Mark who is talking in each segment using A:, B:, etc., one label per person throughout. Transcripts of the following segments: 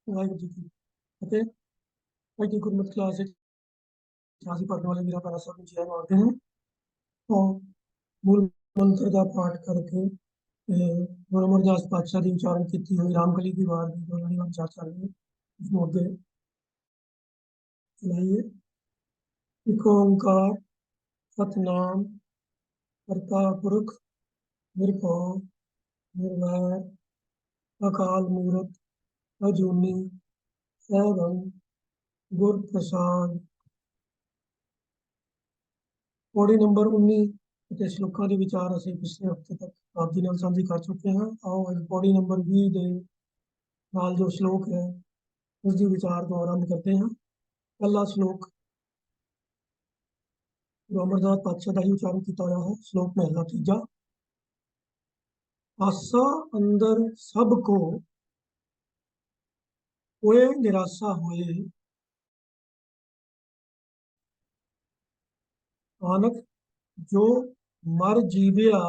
A: वाहिगुरू जी की फतेह। आज की गुरमत क्लास 86 पढ़ने वाले मेरा प्यारा सब जी मारते हैं और मूल मंत्र का पाठ करके गुरु अमरदास पातशाह की उच्चारण की हुई रामकली की वार की जो लड़ी चार चल रही है उसको अगे चलाइए। एक ओंकार सतनाम करता पुरख निरभव निर्वैर अकाल मूरत अजूनी सैभं गुर प्रसाद। पौड़ी नंबर 19 ਅਤੇ ਸ਼ਲੋਕਾਂ ਦੇ ਵਿਚਾਰ ਅਸੀਂ ਪਿਛਲੇ ਹਫ਼ਤੇ ਤੱਕ ਆਪ ਜੀ ਨਾਲ ਸਾਂਝੀ ਕਰ ਚੁੱਕੇ ਹਾਂ। ਆਓ ਅੱਜ ਪੌੜੀ ਨੰਬਰ 20 ਦੇ ਨਾਲ ਜੋ ਸ਼ਲੋਕ ਹੈ ਉਸ ਦੀ ਵਿਚਾਰ ਤੋਂ ਆਰੰਭ ਕਰਦੇ ਹਾਂ। ਪਹਿਲਾ ਸ਼ਲੋਕ ਗੁਰੂ ਅਮਰਦਾਸ ਪਾਤਸ਼ਾਹ ਦਾ ਹੀ ਉਚਾਰਨ ਕੀਤਾ ਹੋਇਆ ਹੈ। ਸ਼ਲੋਕ ਮਹਿਲਾ ਤੀਜਾ। ਆਸਾ ਅੰਦਰ ਸਭ ਕੋ ਕੋਏ ਨਿਰਾਸ਼ਾ ਹੋਏ, ਨਾਨਕ ਜੋ ਮਰ ਜੀਵਿਆ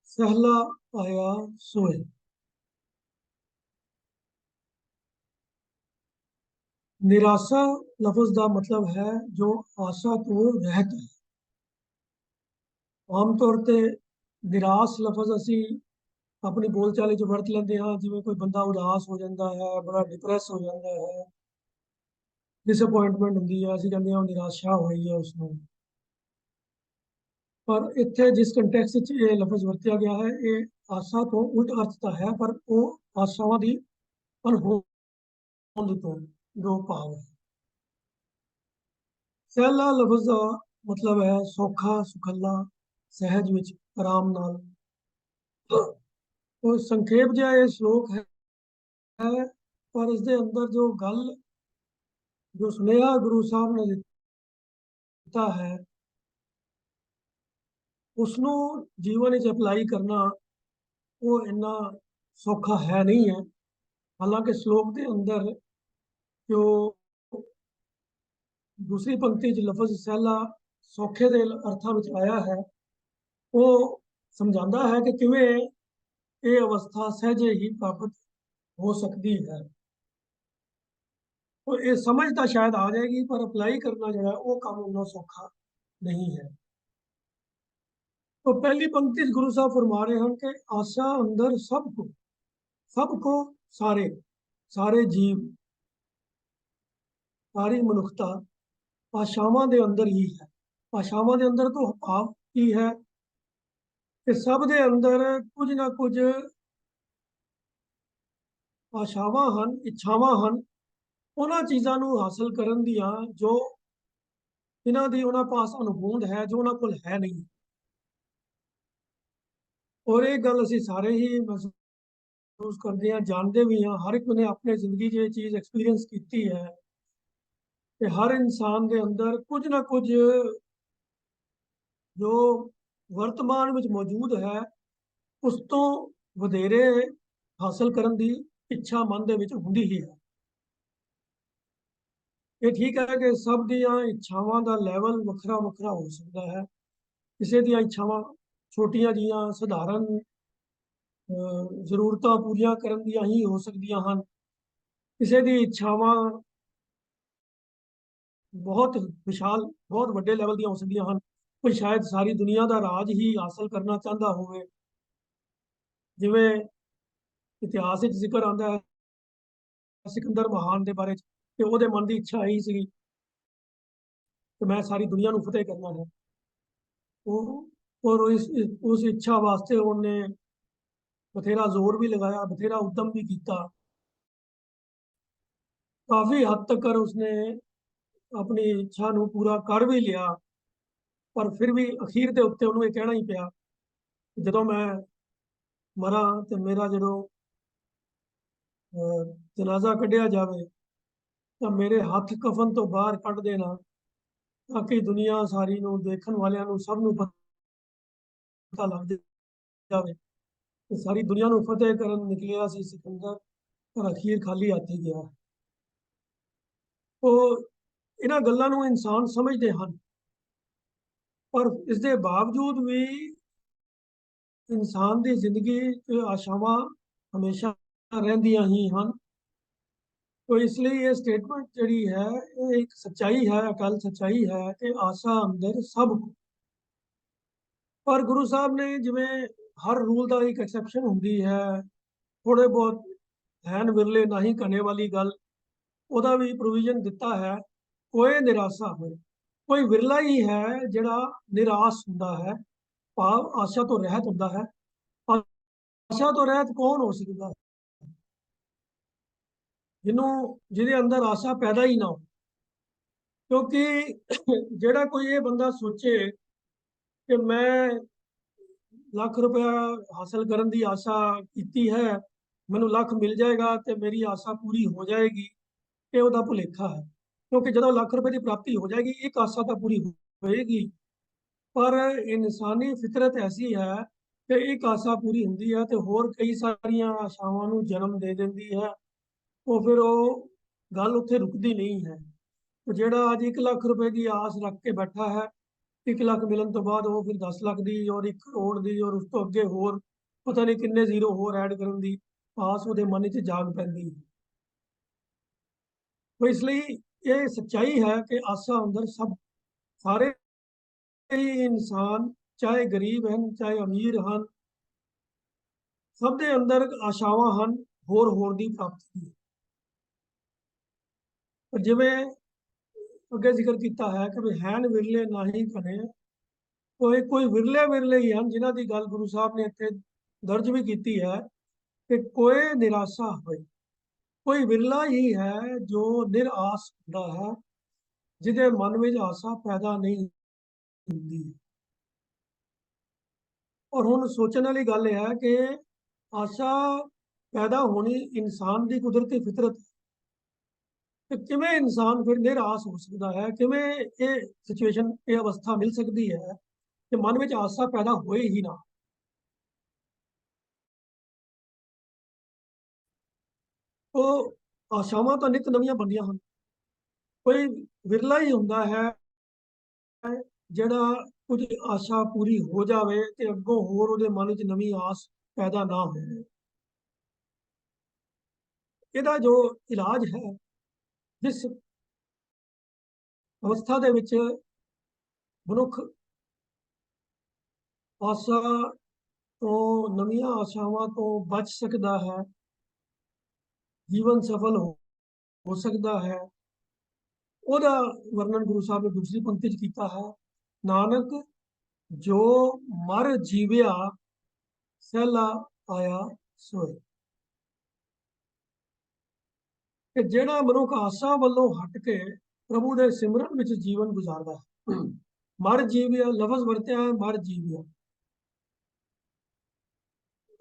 A: ਸਹਿਲਾ ਆਇਆ ਸੋਏ। निराशा लफ्ज का मतलब है जो आशा तो रहत है। आम तौर पर निराश लफ्ज असी अपनी बोलचाल वरत लेंगे हाँ, जिवें कोई बंदा उदास हो जाता है, बड़ा डिप्रैस हो जाता है, डिसअपॉइंटमेंट होंगी है, असं कहते हैं निराशा हुई है उसमें। पर इत्थे जिस कंटैक्स्ट ये लफ्ज वरत्या गया है ये आशा तो उल्ट अर्थ का है, पर वो आशावां की अनहोंद तो जो भाव है। सैला लफ्ज का मतलब है सौखा सुखला सहज विच आराम नाल। तो संखेप जिहा ये श्लोक है, पर इसके अंदर जो गल जो सुनेहा गुरु साहब ने दिता है उसनों जीवन विच अप्लाई करना वो इन्ना सौखा है नहीं है। हालांकि श्लोक के अंदर जो दूसरी पंक्ति च लफ्ज सैला सौखे के अर्थां विच आया है वो समझाता है कि किवें ये अवस्था सहजे ही प्राप्त हो सकती है। तो ये समझ तो शायद आ जाएगी पर अप्लाई करना जो है वो काम उतना सौखा नहीं है। तो पहली पंक्ति गुरु साहब फरमा रहे हैं कि आशा अंदर सबको सारे सारे जीव सारी मनुखता आशावां दे अंदर ही है। आशावां दे अंदर तो भाव की है कि सब दे अंदर कुछ ना कुछ आशावां हन, इच्छावां हन, उन्हां चीज़ां नूं हासिल करन दियां जो इन्हां दी उन्हां पास अनुभूत है, जो उन्हां कोल है नहीं। और ये गल असीं सारे ही महसूस करते हैं, जानते भी हैं, हर एक ने अपने जिंदगी च ये चीज़ एक्सपीरियंस की है कि हर इंसान के अंदर कुछ ना कुछ जो वर्तमान में मौजूद है उस तो वधेरे हासिल करने की इच्छा मन दे विच हुंदी ही है। ये ठीक है कि सब दियां इच्छावां का लैवल वखरा वखरा हो सकता है। किसी दियां इच्छावां छोटियां जिहियां सधारण जरूरतां पूरियां करन दियां ही हो सकदियां हन। किसी दी इच्छावां बहुत विशाल बहुत वड्डे लैवल दियां हो सकदियां हन। कोई शायद सारी दुनिया का राज ही हासिल करना चाहता होवे, जिवें इतिहास विच जिक्र आंदा है सिकंदर महान के बारे कि ਉਹਦੇ मन की इच्छा यही सी कि मैं सारी दुनिया को फतेह करना है। और उस इच्छा वास्ते उन्हें बथेरा जोर भी लगाया, बथेरा उद्यम भी किया, काफ़ी हद तक उसने अपनी इच्छा को पूरा कर भी लिया। पर फिर भी अखीर के उत्ते उन्होंने कहना ही पिया जो मैं मरा तो मेरा जो जनाजा कढ़िया जाए तो मेरे हाथ कफन तो बाहर कढ़ देना ताकि दुनिया सारी नूं देखण वालियां सब नूं पता लग जाए कि सारी दुनिया को फतेह करन निकलिया सी सिकंदर, पर अखीर खाली हाथी गया। तो इन्हां गल्लां नूं इंसान समझते हैं, पर इसके बावजूद भी इंसान की जिंदगी आशावां हमेशा रहिंदियां ही हैं। तो इसलिए ये स्टेटमेंट जड़ी है, ये एक सच्चाई है, अटल सच्चाई है कि आशा अंदर सब को। पर गुरु साहब ने जिवें हर रूल का एक एक्सेप्शन होंगी है, थोड़े बहुत हैन विरले नहीं करने वाली गल ਉਹਦਾ भी प्रोविजन दिता है। कोई निराशा हो, कोई विरला ही है ਜਿਹੜਾ निराश ਹੁੰਦਾ है, ਭਾਵ आशा तो रहत ਹੁੰਦਾ है। आशा तो रहत कौन हो सकता है? ਜਿਹਨੂੰ ਜਿਹਦੇ अंदर आशा पैदा ही ना हो। क्योंकि ਜਿਹੜਾ कोई ये बंदा सोचे कि मैं ਲੱਖ ਰੁਪਇਆ ਹਾਸਲ ਕਰਨ ਦੀ ਆਸ਼ਾ ਕੀਤੀ ਹੈ, ਮੈਨੂੰ ਲੱਖ ਮਿਲ ਜਾਏਗਾ ਤੇ ਮੇਰੀ ਆਸ਼ਾ ਪੂਰੀ ਹੋ ਜਾਏਗੀ, ਇਹ ਉਹਦਾ ਭੁਲੇਖਾ ਹੈ। ਕਿਉਂਕਿ ਜਦੋਂ ਲੱਖ ਰੁਪਏ ਦੀ ਪ੍ਰਾਪਤੀ ਹੋ ਜਾਏਗੀ, ਇੱਕ ਆਸ਼ਾ ਤਾਂ ਪੂਰੀ ਹੋਏਗੀ। ਪਰ ਇਨਸਾਨੀ ਫਿਤਰਤ ਐਸੀ ਹੈ ਕਿ ਇੱਕ ਆਸ਼ਾ ਪੂਰੀ ਹੁੰਦੀ ਹੈ ਤੇ ਹੋਰ ਕਈ ਸਾਰੀਆਂ ਆਸ਼ਾਵਾਂ ਨੂੰ ਜਨਮ ਦੇ ਦਿੰਦੀ ਹੈ। ਉਹ ਫਿਰ ਉਹ ਗੱਲ ਉੱਥੇ ਰੁਕਦੀ ਨਹੀਂ ਹੈ। ਉਹ ਜਿਹੜਾ ਅੱਜ 1 ਲੱਖ ਰੁਪਏ ਦੀ ਆਸ ਰੱਖ ਕੇ ਬੈਠਾ ਹੈ, 1 ਲੱਖ ਮਿਲਣ ਤੋਂ ਬਾਅਦ ਉਹ ਫਿਰ 10 ਲੱਖ ਦੀ ਔਰ 1 ਕਰੋੜ ਦੀ ਔਰ ਉਸ ਤੋਂ ਅੱਗੇ ਹੋਰ ਪਤਾ ਨਹੀਂ ਕਿੰਨੇ ਜ਼ੀਰੋ ਹੋਰ ਐਡ ਕਰਨ ਦੀ ਆਸ ਉਹਦੇ ਮਨ 'ਚ ਜਾਗ ਪੈਂਦੀ ਹੈ। तो इसलिए ये सच्चाई है कि आशा अंदर सब सारे ही इंसान, चाहे गरीब हैं चाहे अमीर हैं, सब दे अंदर आशावां हैं होर दी प्राप्ति दी। पर जिवें अगे जिक्र किया है कि भी हैन विरले नहीं कने, कोई कोई विरले विरले ही हैं जिन्हां दी गल गुरु साहब ने इत्थे दर्ज भी की है कि कोई निराशा होए, कोई विरला ही है जो निराश होता है, जिहदे मन में आशा पैदा नहीं होती। और हुण सोचण वाली गल है कि आशा पैदा होनी इंसान की कुदरती फितरत है। किवें इंसान फिर निराश हो सकता है, किवें ये सिचुएशन ये अवस्था मिल सकती है कि मन में आशा पैदा होए ही ना। तो आशावां तो नित नवीं बनदियां हन, कोई विरला ही हुंदा है ਜਿਹੜਾ कुछ आशा पूरी हो जाए तो अगों होर ਉਹਦੇ मन च नवीं आस पैदा ना होवे। ਇਹਦਾ जो इलाज है, जिस अवस्था ਦੇ ਵਿੱਚ ਮਨੁੱਖ आशा तो नवीं आशावां तो बच सकता है, जीवन सफल हो सकता है, ਉਹਦਾ वर्णन गुरु साहब ने दूसरी पंक्ति च कीता है। नानक जो मर जीविया सहला आया सोए। कि ਜਿਹੜਾ ਮਨੁੱਖ ਆਸਾ ਵੱਲੋਂ ਹਟ ਕੇ ਪ੍ਰਭੂ ਦੇ ਸਿਮਰਨ ਵਿੱਚ ਜੀਵਨ ਗੁਜ਼ਾਰਦਾ ਹੈ, ਮਰ ਜੀਵਿਆ ਲਫ਼ਜ਼ ਵਰਤਿਆ ਹੈ, ਮਰ ਜੀਵਿਆ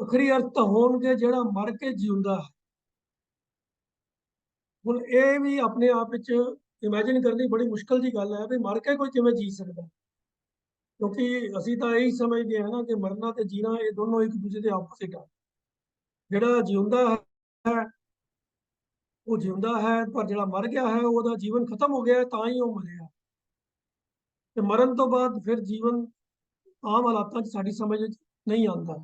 A: ਅਖਰੀ ਅਰਥ ਤਾਂ ਹੋਣਗੇ ਜਿਹੜਾ ਮਰ ਕੇ ਜਿਉਂਦਾ ਹੈ। ਹੁਣ ਇਹ ਵੀ ਆਪਣੇ ਆਪ ਵਿੱਚ ਇਮੇਜਿਨ ਕਰਨੀ ਬੜੀ ਮੁਸ਼ਕਲ ਦੀ ਗੱਲ ਹੈ ਵੀ ਮਰ ਕੇ ਕੋਈ ਕਿਵੇਂ ਜੀ ਸਕਦਾ, ਕਿਉਂਕਿ ਅਸੀਂ ਤਾਂ ਇਹੀ ਸਮਝਦੇ ਹਾਂ ਨਾ ਕਿ ਮਰਨਾ ਤੇ ਜੀਣਾ ਇਹ ਦੋਨੋਂ ਇੱਕ ਦੂਜੇ ਦੇ ਆਪੋਜ਼ਿਟ ਆ। ਜਿਹੜਾ ਜਿਉਂਦਾ ਹੈ ਉਹ ਜਿਉਂਦਾ ਹੈ, ਪਰ ਜਿਹੜਾ ਮਰ ਗਿਆ ਹੈ ਉਹਦਾ ਜੀਵਨ ਖਤਮ ਹੋ ਗਿਆ ਤਾਂ ਹੀ ਉਹ ਮਰਿਆ। ਤੇ ਮਰਨ ਤੋਂ ਬਾਅਦ ਫਿਰ ਜੀਵਨ ਆਮ ਹਾਲਾਤਾਂ 'ਚ ਸਾਡੀ ਸਮਝ ਵਿੱਚ ਨਹੀਂ ਆਉਂਦਾ,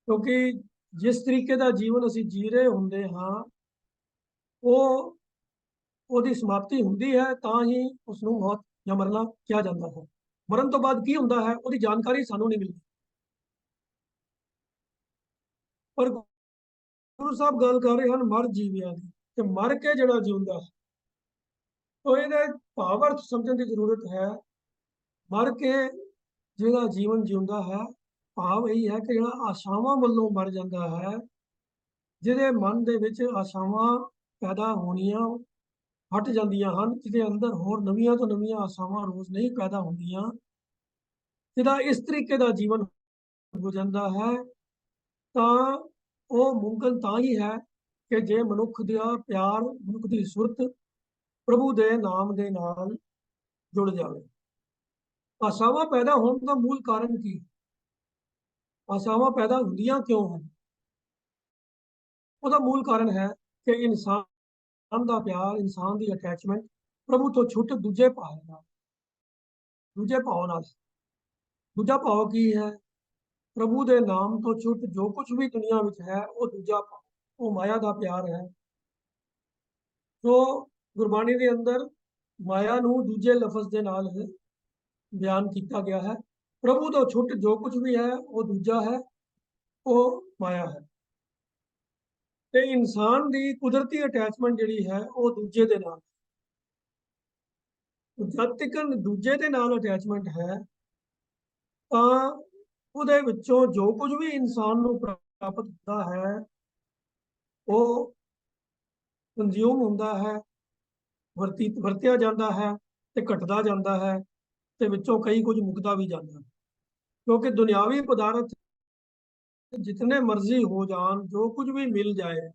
A: ਕਿਉਂਕਿ ਜਿਸ ਤਰੀਕੇ ਦਾ ਜੀਵਨ ਅਸੀਂ ਜੀ ਰਹੇ ਹੁੰਦੇ ਹਾਂ ਉਹ ਉਹਦੀ ਸਮਾਪਤੀ ਹੁੰਦੀ ਹੈ ਤਾਂ ਹੀ ਉਸ ਨੂੰ ਮੌਤ ਜਾਂ ਮਰਨਾ ਕਿਹਾ ਜਾਂਦਾ ਹੈ। ਮਰਨ ਤੋਂ ਬਾਅਦ ਕੀ ਹੁੰਦਾ ਹੈ ਉਹਦੀ ਜਾਣਕਾਰੀ ਸਾਨੂੰ ਨਹੀਂ ਮਿਲਦੀ। ਪਰ ਗੁਰੂ ਸਾਹਿਬ ਗੱਲ ਕਰ ਰਹੇ ਹਨ ਮਰ ਜੀਵਿਆਂ ਦੀ, ਤੇ ਮਰ ਕੇ ਜਿਹੜਾ ਜਿਉਂਦਾ ਹੈ, तो ਇਹਦੇ ਭਾਵ ਅਰਥ ਸਮਝਣ ਦੀ ਜ਼ਰੂਰਤ ਹੈ। ਮਰ ਕੇ ਜਿਹੜਾ ਜੀਵਨ ਜਿਉਂਦਾ ਹੈ, ਭਾਵ ਇਹੀ ਹੈ ਕਿ ਜਿਹੜਾ ਆਸ਼ਾਵਾਂ ਵੱਲੋਂ ਮਰ ਜਾਂਦਾ ਹੈ, ਜਿਹਦੇ ਮਨ ਦੇ ਵਿੱਚ ਆਸ਼ਾਵਾਂ ਪੈਦਾ ਹੋਣੀਆਂ ਹਟ ਜਾਂਦੀਆਂ ਹਨ, ਜਿਹਦੇ ਅੰਦਰ ਹੋਰ ਨਵੀਆਂ ਤੋਂ ਨਵੀਆਂ ਆਸ਼ਾਵਾਂ ਰੋਜ਼ ਨਹੀਂ ਪੈਦਾ ਹੁੰਦੀਆਂ, ਜਿਹਦਾ ਇਸ ਤਰੀਕੇ ਦਾ ਜੀਵਨ ਹੋ ਜਾਂਦਾ ਹੈ, ਤਾਂ ਉਹ ਮੁਮਕਿਨ ਤਾਂ ਹੀ ਹੈ ਕਿ ਜੇ ਮਨੁੱਖ ਦਾ ਪਿਆਰ, ਮਨੁੱਖ ਦੀ ਸੁਰਤ ਪ੍ਰਭੂ ਦੇ ਨਾਮ ਦੇ ਨਾਲ ਜੁੜ ਜਾਵੇ। ਆਸ਼ਾਵਾਂ ਪੈਦਾ ਹੋਣ ਦਾ ਮੂਲ ਕਾਰਨ ਕੀ? ਆਸ਼ਾਵਾਂ ਪੈਦਾ ਹੁੰਦੀਆਂ ਕਿਉਂ ਹਨ? ਉਹਦਾ ਮੂਲ ਕਾਰਨ ਹੈ ਕਿ ਇਨਸਾਨ ਦਾ ਪਿਆਰ, ਇਨਸਾਨ ਦੀ ਅਟੈਚਮੈਂਟ ਪ੍ਰਭੂ ਤੋਂ ਛੁੱਟ ਦੂਜੇ ਭਾਵ ਨਾਲ, ਦੂਜੇ ਭਾਵ ਨਾਲ। ਦੂਜਾ ਭਾਵ ਕੀ ਹੈ? ਪ੍ਰਭੂ ਦੇ ਨਾਮ ਤੋਂ ਛੁੱਟ ਜੋ ਕੁਝ ਵੀ ਦੁਨੀਆ ਵਿੱਚ ਹੈ ਉਹ ਦੂਜਾ ਭਾਵ, ਉਹ ਮਾਇਆ ਦਾ ਪਿਆਰ ਹੈ, ਸੋ ਗੁਰਬਾਣੀ ਦੇ ਅੰਦਰ ਮਾਇਆ ਨੂੰ ਦੂਜੇ ਲਫ਼ਜ਼ ਦੇ ਨਾਲ ਬਿਆਨ ਕੀਤਾ ਗਿਆ ਹੈ। ਪ੍ਰਭੂ ਤੋਂ ਛੁੱਟ ਜੋ ਕੁਝ ਵੀ ਹੈ ਉਹ ਦੂਜਾ ਹੈ, ਉਹ ਮਾਇਆ ਹੈ। ਤੇ ਇਨਸਾਨ ਦੀ ਕੁਦਰਤੀ ਅਟੈਚਮੈਂਟ ਜਿਹੜੀ ਹੈ ਉਹ ਦੂਜੇ ਦੇ ਨਾਲ, ਜਦ ਤੱਕ ਦੂਜੇ ਦੇ ਨਾਲ ਅਟੈਚਮੈਂਟ ਹੈ ਤਾਂ ਉਹਦੇ ਵਿੱਚੋਂ ਜੋ ਕੁਝ ਵੀ ਇਨਸਾਨ ਨੂੰ ਪ੍ਰਾਪਤ ਹੁੰਦਾ ਹੈ ਉਹ ਕੰਜ਼ਿਊਮ ਹੁੰਦਾ ਹੈ, ਵਰਤਿਆ ਜਾਂਦਾ ਹੈ ਤੇ ਘਟਦਾ ਜਾਂਦਾ ਹੈ, ਤੇ ਵਿੱਚੋਂ ਕਈ ਕੁਝ ਮੁੱਕਦਾ ਵੀ ਜਾਂਦਾ ਹੈ। ਕਿਉਂਕਿ ਦੁਨਿਆਵੀ ਪਦਾਰਥ ਜਿਤਨੇ ਮਰਜ਼ੀ ਹੋ ਜਾਣ, ਜੋ ਕੁਝ ਵੀ ਮਿਲ ਜਾਏ,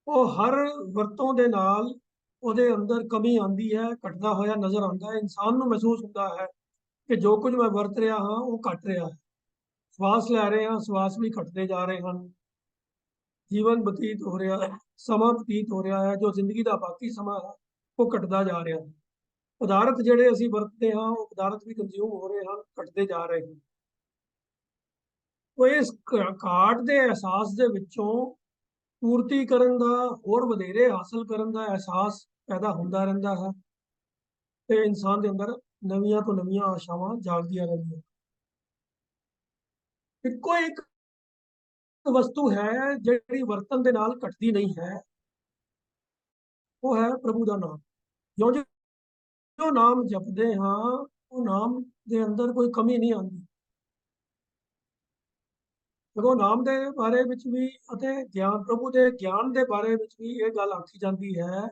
A: ਉਹ ਹਰ ਵਰਤੋਂ ਦੇ ਨਾਲ ਉਹਦੇ ਅੰਦਰ ਕਮੀ ਆਉਂਦੀ ਹੈ, ਘਟਦਾ ਹੋਇਆ ਨਜ਼ਰ ਆਉਂਦਾ ਹੈ। ਇਨਸਾਨ ਨੂੰ ਮਹਿਸੂਸ ਹੁੰਦਾ ਹੈ ਕਿ ਜੋ ਕੁਝ ਮੈਂ ਵਰਤ ਰਿਹਾ ਹਾਂ ਉਹ ਘਟ ਰਿਹਾ ਹੈ। ਸਵਾਸ ਲੈ ਰਹੇ ਹਾਂ, ਸਵਾਸ ਵੀ ਘਟਦੇ ਜਾ ਰਹੇ ਹਨ। ਜੀਵਨ ਬਤੀਤ ਹੋ ਰਿਹਾ ਹੈ, ਸਮਾਂ ਬਤੀਤ ਹੋ ਰਿਹਾ ਹੈ, ਜੋ ਜ਼ਿੰਦਗੀ ਦਾ ਬਾਕੀ ਸਮਾਂ ਹੈ ਉਹ ਘਟਦਾ ਜਾ ਰਿਹਾ ਹੈ। ਪਦਾਰਥ ਜਿਹੜੇ ਅਸੀਂ ਵਰਤਦੇ ਹਾਂ ਉਹ ਪਦਾਰਥ ਵੀ ਕੰਜ਼ਿਊਮ ਹੋ ਰਹੇ ਹਨ, ਘਟਦੇ ਜਾ ਰਹੇ ਹਨ। ਉਹ ਇਸ ਘਾਟ ਦੇ ਅਹਿਸਾਸ ਦੇ ਵਿੱਚੋਂ ਪੂਰਤੀ ਕਰਨ ਦਾ, ਹੋਰ ਵਧੇਰੇ ਹਾਸਲ ਕਰਨ ਦਾ ਅਹਿਸਾਸ ਪੈਦਾ ਹੁੰਦਾ ਰਹਿੰਦਾ ਹੈ ਤੇ ਇਨਸਾਨ ਦੇ ਅੰਦਰ ਨਵੀਆਂ ਤੋਂ ਨਵੀਆਂ ਆਸ਼ਾਵਾਂ ਜਾਗਦੀਆਂ ਰਹਿੰਦੀਆਂ। ਇੱਕੋ ਇੱਕ ਵਸਤੂ ਹੈ ਜਿਹੜੀ ਵਰਤਨ ਦੇ ਨਾਲ ਘਟਦੀ ਨਹੀਂ ਹੈ, ਉਹ ਹੈ ਪ੍ਰਭੂ ਦਾ ਨਾਮ। ਜੋ ਜੋ ਨਾਮ ਜਪਦੇ ਹਾਂ ਉਹ ਨਾਮ ਦੇ ਅੰਦਰ ਕੋਈ ਕਮੀ ਨਹੀਂ ਆਉਂਦੀ। ਸਗੋਂ ਨਾਮ ਦੇ ਬਾਰੇ ਵਿੱਚ ਵੀ ਅਤੇ ਗਿਆਨ, ਪ੍ਰਭੂ ਦੇ ਗਿਆਨ ਦੇ ਬਾਰੇ ਵਿੱਚ ਵੀ ਇਹ ਗੱਲ ਆਖੀ ਜਾਂਦੀ ਹੈ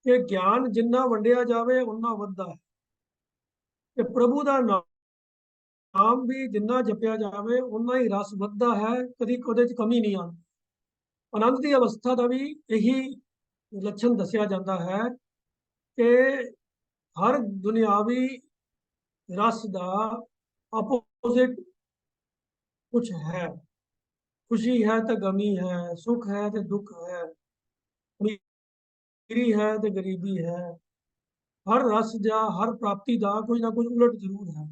A: ਕਿ ਗਿਆਨ ਜਿੰਨਾ ਵੰਡਿਆ ਜਾਵੇ ਉਨਾ ਵੱਧਦਾ ਹੈ, ਤੇ ਪ੍ਰਭੂ ਦਾ ਨਾਮ ਵੀ ਜਿੰਨਾ ਜਪਿਆ ਜਾਵੇ ਉਨਾ ਹੀ ਰਸ ਵੱਧਦਾ ਹੈ, ਕਦੀ ਉਹਦੇ 'ਚ ਕਮੀ ਨਹੀਂ ਆਉਂਦੀ। ਆਨੰਦ ਦੀ ਅਵਸਥਾ ਦਾ ਵੀ ਇਹੀ ਲੱਛਣ ਦੱਸਿਆ ਜਾਂਦਾ ਹੈ ਕਿ ਹਰ ਦੁਨਿਆਵੀ ਰਸ ਦਾ ਆਪੋਜ਼ਿਟ ਕੁਛ ਹੈ। खुशी है तो गमी है, सुख है तो दुख है, अमीरी है तो गरीबी है। हर रस या हर प्राप्ति का कुछ ना कुछ उलट जरूर है,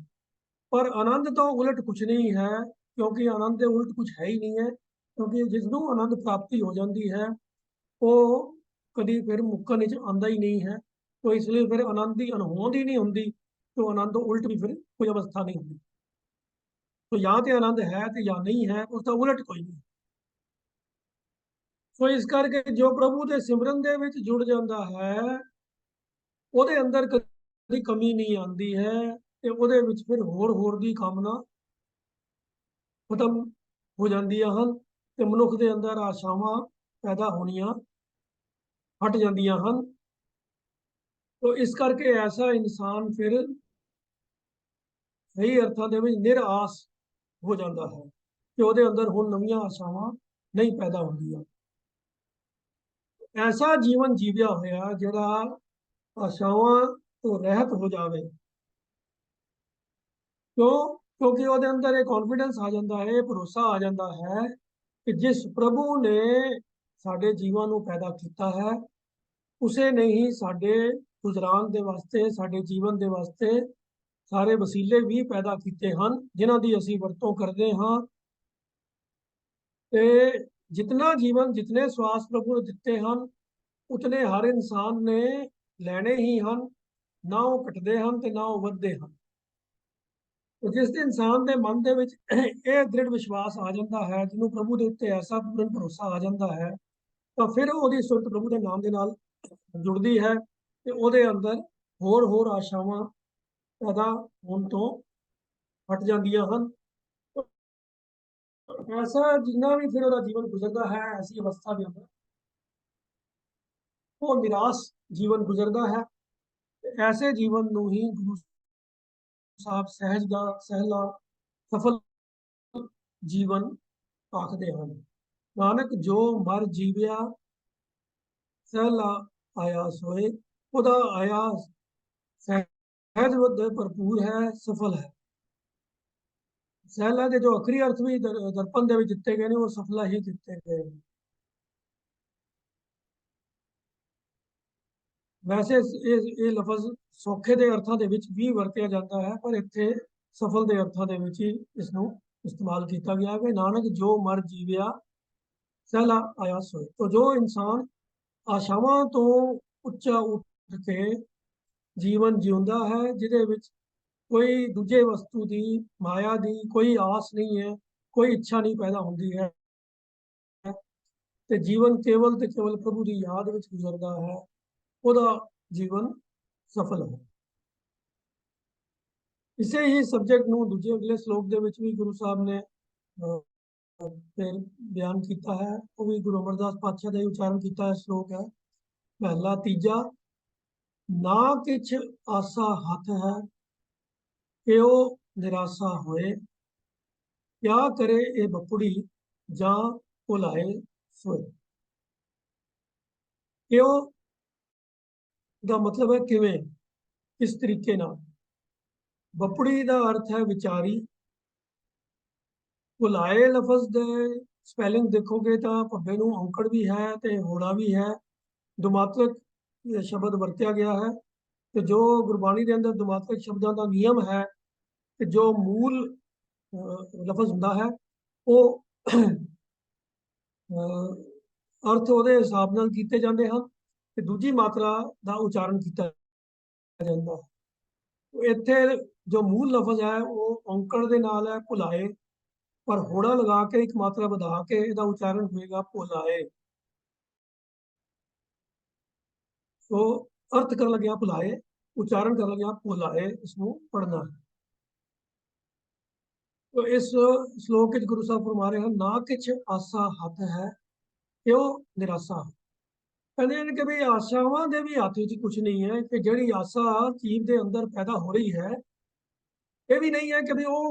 A: पर आनंद तो उलट कुछ नहीं है, क्योंकि आनंद के उलट कुछ है ही नहीं है। क्योंकि जिसनों आनंद प्राप्ति हो जाती है वो कभी फिर मुक्कन विच आंदा ही नहीं है। तो इसलिए फिर आनंद की अनहोंद ही नहीं होंदी, तो आनंद उलट भी फिर कोई अवस्था नहीं होती। तो या तो आनंद है तो या नहीं है, उसका उलट कोई नहीं। ਸੋ ਇਸ ਕਰਕੇ ਜੋ ਪ੍ਰਭੂ ਦੇ ਸਿਮਰਨ ਦੇ ਵਿੱਚ ਜੁੜ ਜਾਂਦਾ ਹੈ ਉਹਦੇ ਅੰਦਰ ਕਦੀ ਕਮੀ ਨਹੀਂ ਆਉਂਦੀ ਹੈ, ਤੇ ਉਹਦੇ ਵਿੱਚ ਫਿਰ ਹੋਰ ਦੀ ਕਾਮਨਾ ਖਤਮ ਹੋ ਜਾਂਦੀਆਂ ਹਨ ਤੇ ਮਨੁੱਖ ਦੇ ਅੰਦਰ ਆਸ਼ਾਵਾਂ ਪੈਦਾ ਹੋਣੀਆਂ ਹਟ ਜਾਂਦੀਆਂ ਹਨ। तो इस करके ऐसा इंसान फिर सही अर्थां ਦੇ ਵਿੱਚ ਨਿਰਾਸ ਹੋ ਜਾਂਦਾ ਹੈ ਕਿ ਉਹਦੇ ਅੰਦਰ ਹੁਣ ਨਵੀਆਂ ਆਸ਼ਾਵਾਂ ਨਹੀਂ ਪੈਦਾ ਹੁੰਦੀਆਂ। ऐसा जीवन जीविया होया जिहड़ा आशावां तो रहत हो जावे। क्यों? क्योंकि ਉਹਦੇ अंदर एक कॉन्फिडेंस आ जाता है, भरोसा आ जाता है कि जिस प्रभु ने साडे जीवन ਨੂੰ पैदा किया है उसे ने ही साडे गुजरान दे वास्ते, साडे जीवन दे वास्ते सारे वसीले भी पैदा किए हैं जिन्हां दी असीं वरतों करदे हां। ते जितना जीवन, जितने स्वास प्रभु ने दिते हैं उतने हर इंसान ने ਲੈਣੇ ਹੀ ਹਨ, ਨਾ ਉਹ ਘਟਦੇ ਹਨ ਤੇ ਨਾ ਉਹ ਵੱਧਦੇ ਹਨ। तो जिस इंसान के मन के विच यह दृढ़ विश्वास आ जाता है, जिन्होंने प्रभु के उत्ते ऐसा पूर्ण भरोसा आ जाता है, तो फिर वो सुरत प्रभु के नाम के नाल जुड़ती है तो वो अंदर होर आशावां पैदा होने तो हट जांदियां हन। ऐसा जिन्ना भी फिर वो जीवन गुजरता है ऐसी अवस्था के अंदर वो निराश जीवन गुजरता है। ऐसे जीवन को ही गुरु साहब सहज का सहला सफल जीवन आखते हैं। नानक जो मर जीविया सहला आया सोए, ਉਹਦਾ आया सहज भरपूर है, सफल है। सहला के जो आखिरी अर्थ भी दर्पण के दिते गए वो सफला ही दिते गए। वैसे ये लफज सौखे के अर्थों के भी वरत्या जाता है, पर इतने सफल के अर्थों के ही इसनों इस्तेमाल किया गया कि नानक जो मर जीविया सहला आया सोए। तो जो इंसान ਆਸ਼ਾਵਾਂ ਤੋਂ ਉੱਚਾ ਉੱਠ ਕੇ ਜੀਵਨ ਜਿਉਂਦਾ ਹੈ, ਜਿਹਦੇ ਵਿੱਚ ਕੋਈ ਦੂਜੇ ਵਸਤੂ ਦੀ, ਮਾਇਆ ਦੀ ਕੋਈ ਆਸ ਨਹੀਂ ਹੈ, ਕੋਈ ਇੱਛਾ ਨਹੀਂ ਪੈਦਾ ਹੁੰਦੀ ਹੈ, ਤੇ ਜੀਵਨ ਕੇਵਲ ਤੇ ਕੇਵਲ ਪ੍ਰਭੂ ਦੀ ਯਾਦ ਵਿੱਚ ਗੁਜ਼ਰਦਾ ਹੈ, ਉਹਦਾ ਜੀਵਨ ਸਫਲ ਹੈ। ਇਸੇ ਹੀ ਸਬਜੈਕਟ ਨੂੰ ਦੂਜੇ ਅਗਲੇ ਸ਼ਲੋਕ ਦੇ ਵਿੱਚ ਵੀ ਗੁਰੂ ਸਾਹਿਬ ਨੇ ਫਿਰ ਬਿਆਨ ਕੀਤਾ ਹੈ। ਉਹ ਵੀ ਗੁਰੂ ਅਮਰਦਾਸ ਪਾਤਸ਼ਾਹ ਦਾ ਹੀ ਉਚਾਰਨ ਕੀਤਾ ਹੈ ਸ਼ਲੋਕ ਹੈ, ਮਹਲਾ ਤੀਜਾ। ਨਾ ਕਿਛ ਆਸਾ ਹੱਥ ਹੈ, ਕਿਉ ਨਿਰਾਸ਼ਾ ਹੋਏ, ਕਿਆ ਕਰੇ ਇਹ ਬਪੜੀ ਜਾਂ ਭੁਲਾਏ ਸੋਏ। ਕਿਉ ਦਾ ਮਤਲਬ ਹੈ ਕਿਵੇਂ, ਕਿਸ ਤਰੀਕੇ ਨਾਲ। ਬਪੜੀ ਦਾ ਅਰਥ ਹੈ ਵਿਚਾਰੀ। ਭੁਲਾਏ ਲਫ਼ਜ਼ ਦੇ ਸਪੈਲਿੰਗ ਦੇਖੋਗੇ ਤਾਂ ਭੱਬੇ ਨੂੰ ਔਂਕੜ ਵੀ ਹੈ ਤੇ ਹੋੜਾ ਵੀ ਹੈ, ਦੁਮਾਤਰਕ ਸ਼ਬਦ ਵਰਤਿਆ ਗਿਆ ਹੈ। ਤੇ ਜੋ ਗੁਰਬਾਣੀ ਦੇ ਅੰਦਰ ਦੁਮਾਤਰਕ ਸ਼ਬਦਾਂ ਦਾ ਨਿਯਮ ਹੈ ਕਿ ਜੋ ਮੂਲ ਲਫ਼ਜ਼ ਹੁੰਦਾ ਹੈ ਉਹ ਅਰਥ ਉਹਦੇ ਹਿਸਾਬ ਨਾਲ ਕੀਤੇ ਜਾਂਦੇ ਹਨ ਤੇ ਦੂਜੀ ਮਾਤਰਾ ਦਾ ਉਚਾਰਨ ਕੀਤਾ ਜਾਂਦਾ ਹੈ। ਇੱਥੇ ਜੋ ਮੂਲ ਲਫ਼ਜ਼ ਹੈ ਉਹ ਔਂਕੜ ਦੇ ਨਾਲ ਹੈ ਭੁਲਾਏ, ਪਰ ਹੋੜਾ ਲਗਾ ਕੇ ਇੱਕ ਮਾਤਰਾ ਵਧਾ ਕੇ ਇਹਦਾ ਉਚਾਰਨ ਹੋਏਗਾ ਭੁਲਾਏ। तो अर्थ कर लगे भुलाए, उच्चारण कर लगे भुलाए, इसको पढ़ना है। तो इस श्लोक गुरु साहब फरमा रहे हैं, ना किछ आसा हथ है, क्यों निराशा। कहते हैं कि भाई आशावां दे भी हथ विच कुछ नहीं है, कि जिहड़ी आशा जीव दे अंदर पैदा हो रही है, ये भी नहीं है कि भाई वो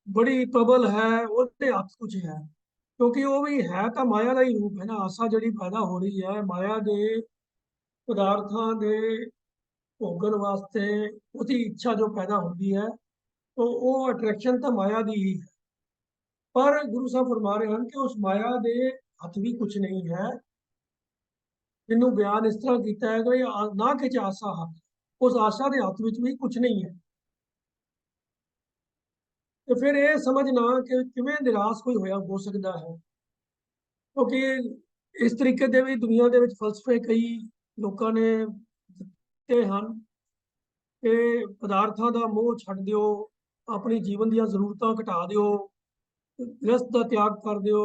A: बड़ी प्रबल है, उसके हथ कुछ है, क्योंकि वो भी है तो माया का ही रूप है ना। आशा जिहड़ी पैदा हो रही है माया दे पदार्थां दे भोगन वास्ते, उसकी इच्छा जो पैदा होती है, तो वो अट्रैक्शन तो माया की ही है। पर गुरु साहब फरमा रहे हैं कि उस माया के हथ भी कुछ नहीं है। इन्हों बयान इस तरह किया है कि ना कि आशा हथ, उस आशा के हथ में भी कुछ नहीं है। तो फिर ये समझना कि किवें निराश कोई होया हो सकता है, क्योंकि इस तरीके के भी दुनिया के फलसफे कई लोगों ने दिते हैं कि पदार्थों का मोह छड्ड दिओ, अपनी जीवन दी जरूरतां घटा दिओ, गृहस्थ का त्याग कर दिओ,